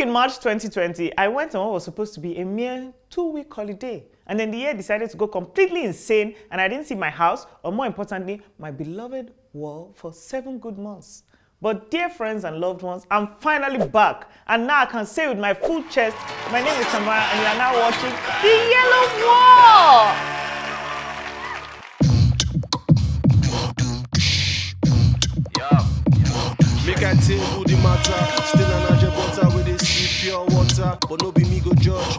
Back in March 2020, I went on what was supposed to be a mere 2-week holiday. And then the year decided to go completely insane, and I didn't see my house, or more importantly, my beloved wall for 7 good months. But dear friends and loved ones, I'm finally back. And now I can say with my full chest, my name is Tamara, and you are now watching The Yellow Wall! Make I table the matter. Still an agent butter with this pure water, but no be me go judge.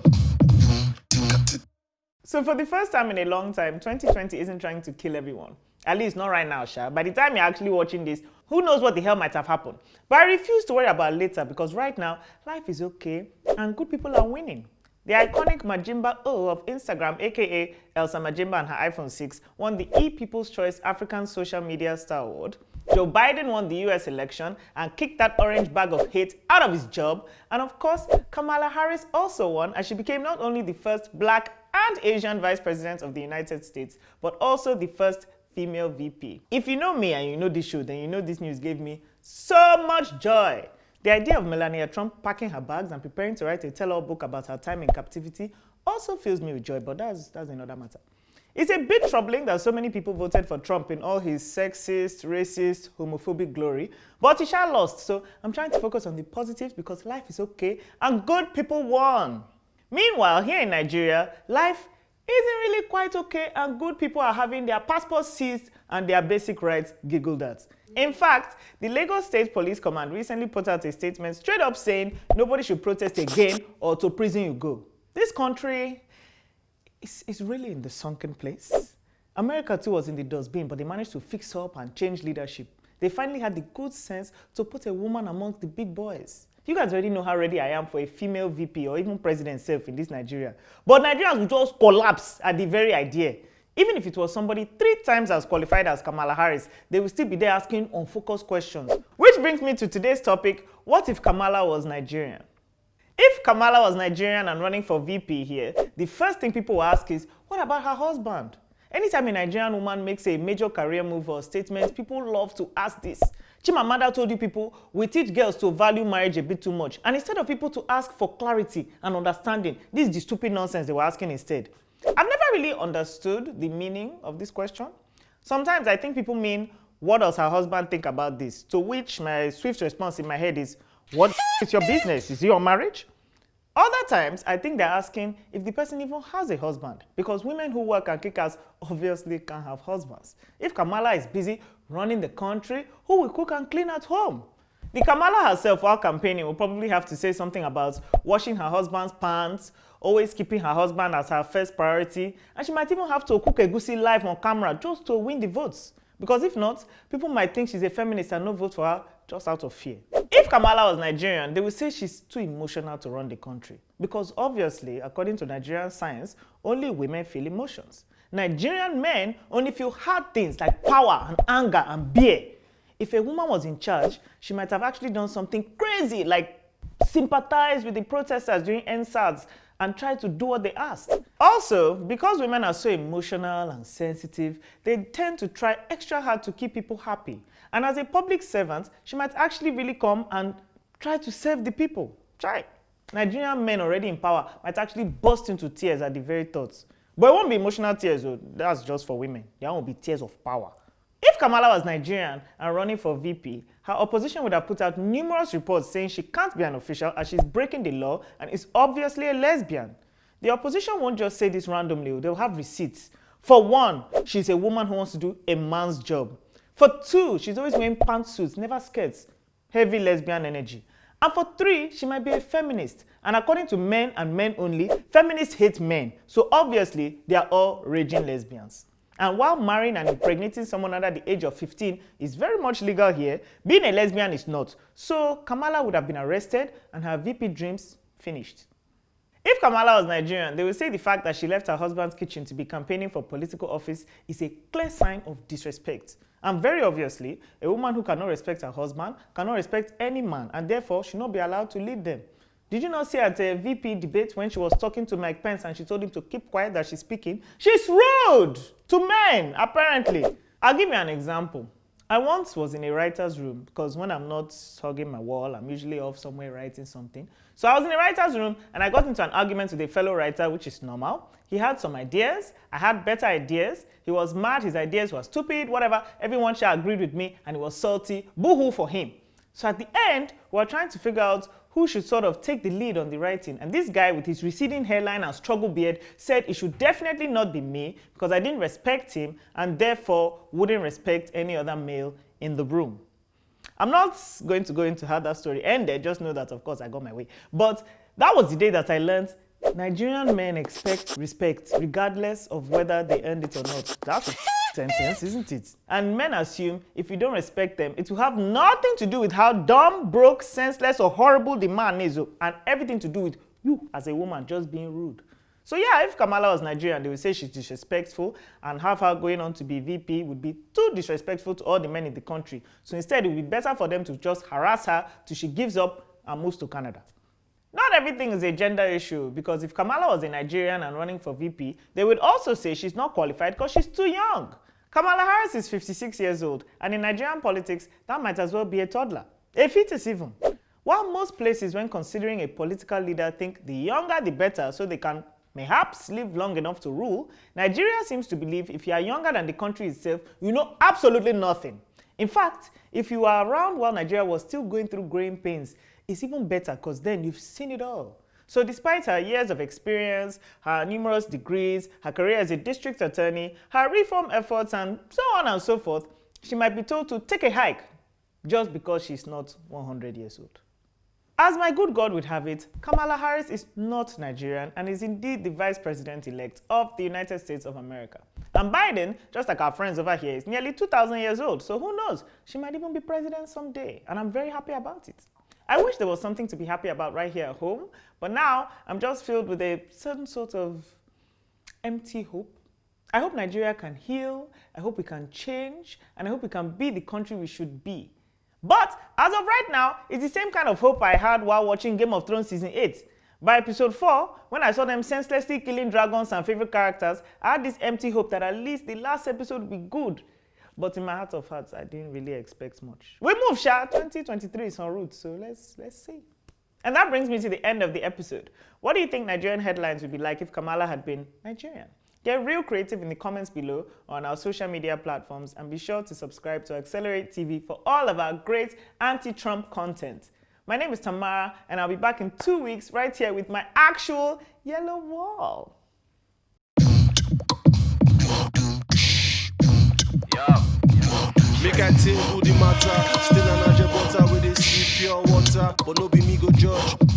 So for the first time in a long time, 2020 isn't trying to kill everyone. At least not right now, Sha. By the time you're actually watching this, who knows what the hell might have happened. But I refuse to worry about later because right now, life is okay and good people are winning. The iconic Majimba O of Instagram, aka Elsa Majimba and her iPhone 6, won the E-People's Choice African Social Media Star Award. Joe Biden won the US election and kicked that orange bag of hate out of his job. And of course, Kamala Harris also won as she became not only the first Black and Asian Vice President of the United States, but also the first female VP. If you know me and you know this show, then you know this news gave me so much joy. The idea of Melania Trump packing her bags and preparing to write a tell-all book about her time in captivity also fills me with joy, but that's another matter. It's a bit troubling that so many people voted for Trump in all his sexist, racist, homophobic glory, but he shall lost, so I'm trying to focus on the positives because life is okay and good people won. Meanwhile, here in Nigeria, life isn't really quite okay and good people are having their passports seized and their basic rights giggled at. In fact, the Lagos State Police Command recently put out a statement straight up saying nobody should protest again or to prison you go. This country is really in the sunken place. America too was in the dustbin, but they managed to fix up and change leadership. They finally had the good sense to put a woman amongst the big boys. You guys already know how ready I am for a female VP or even president self in this Nigeria. But Nigerians will just collapse at the very idea. Even if it was somebody 3 times as qualified as Kamala Harris, they will still be there asking unfocused questions. Which brings me to today's topic, what if Kamala was Nigerian? If Kamala was Nigerian and running for VP here, the first thing people will ask is, what about her husband? Anytime a Nigerian woman makes a major career move or statement, people love to ask this. Chimamanda told you people, we teach girls to value marriage a bit too much. And instead of people to ask for clarity and understanding, this is the stupid nonsense they were asking instead. I've never really understood the meaning of this question. Sometimes I think people mean, what does her husband think about this? To which my swift response in my head is, what is your business? Is he on marriage? Other times, I think they're asking if the person even has a husband, because women who work and kick ass obviously can't have husbands. If Kamala is busy running the country, who will cook and clean at home? The Kamala herself, while campaigning, will probably have to say something about washing her husband's pants, always keeping her husband as her first priority, and she might even have to cook egusi live on camera just to win the votes. Because if not, people might think she's a feminist and not vote for her just out of fear. If Kamala was Nigerian, they would say she's too emotional to run the country. Because obviously, according to Nigerian science, only women feel emotions. Nigerian men only feel hard things like power and anger and beer. If a woman was in charge, she might have actually done something crazy like sympathize with the protesters during NSAS and try to do what they asked. Also, because women are so emotional and sensitive, they tend to try extra hard to keep people happy. And as a public servant, she might actually really come and try to serve the people. Try. Nigerian men already in power might actually burst into tears at the very thoughts. But it won't be emotional tears, though. That's just for women. There won't be tears of power. If Kamala was Nigerian and running for VP, her opposition would have put out numerous reports saying she can't be an official as she's breaking the law and is obviously a lesbian. The opposition won't just say this randomly, they'll have receipts. For one, she's a woman who wants to do a man's job. For 2, she's always wearing pantsuits, never skirts. Heavy lesbian energy. And for 3, she might be a feminist. And according to men and men only, feminists hate men. So obviously, they are all raging lesbians. And while marrying and impregnating someone under the age of 15 is very much legal here, being a lesbian is not. So Kamala would have been arrested and her VP dreams finished. If Kamala was Nigerian, they will say the fact that she left her husband's kitchen to be campaigning for political office is a clear sign of disrespect. And very obviously, a woman who cannot respect her husband cannot respect any man and therefore should not be allowed to lead them. Did you not see at a VP debate when she was talking to Mike Pence and she told him to keep quiet that she's speaking? She's rude to men, apparently. I'll give you an example. I once was in a writer's room because when I'm not hugging my wall, I'm usually off somewhere writing something. So I was in a writer's room and I got into an argument with a fellow writer, which is normal. He had some ideas, I had better ideas. He was mad, his ideas were stupid, whatever. Everyone agreed with me and he was salty. Boo-hoo for him. So at the end, we were trying to figure out who should sort of take the lead on the writing. And this guy with his receding hairline and struggle beard said it should definitely not be me because I didn't respect him and therefore wouldn't respect any other male in the room. I'm not going to go into how that story ended, just know that of course I got my way. But that was the day that I learned Nigerian men expect respect regardless of whether they earned it or not. That's a sentence, isn't it? And men assume if you don't respect them, it will have nothing to do with how dumb, broke, senseless, or horrible the man is, and everything to do with you as a woman just being rude. So yeah, if Kamala was Nigerian, they would say she's disrespectful, and have her going on to be VP would be too disrespectful to all the men in the country. So instead, it would be better for them to just harass her till she gives up and moves to Canada. Not everything is a gender issue, because if Kamala was a Nigerian and running for VP, they would also say she's not qualified because she's too young. Kamala Harris is 56 years old, and in Nigerian politics, that might as well be a toddler. A fetus even. While most places when considering a political leader think the younger the better so they can perhaps live long enough to rule, Nigeria seems to believe if you are younger than the country itself, you know absolutely nothing. In fact, if you are around while Nigeria was still going through growing pains, it's even better because then you've seen it all. So despite her years of experience, her numerous degrees, her career as a district attorney, her reform efforts, and so on and so forth, she might be told to take a hike just because she's not 100 years old. As my good God would have it, Kamala Harris is not Nigerian and is indeed the Vice President-elect of the United States of America. And Biden, just like our friends over here, is nearly 2,000 years old, so who knows? She might even be president someday, and I'm very happy about it. I wish there was something to be happy about right here at home, but now I'm just filled with a certain sort of empty hope. I hope Nigeria can heal, I hope we can change, and I hope we can be the country we should be. But as of right now, it's the same kind of hope I had while watching Game of Thrones Season 8. By episode 4, when I saw them senselessly killing dragons and favorite characters, I had this empty hope that at least the last episode would be good. But in my heart of hearts, I didn't really expect much. We move, Sha. 2023 is en route, so let's see. And that brings me to the end of the episode. What do you think Nigerian headlines would be like if Kamala had been Nigerian? Get real creative in the comments below or on our social media platforms, and be sure to subscribe to Accelerate TV for all of our great anti-Trump content. My name is Tamara, and I'll be back in 2 weeks right here with my actual yellow wall. Make I tell you the matter. Still an butter with this pure water, but no be me go judge.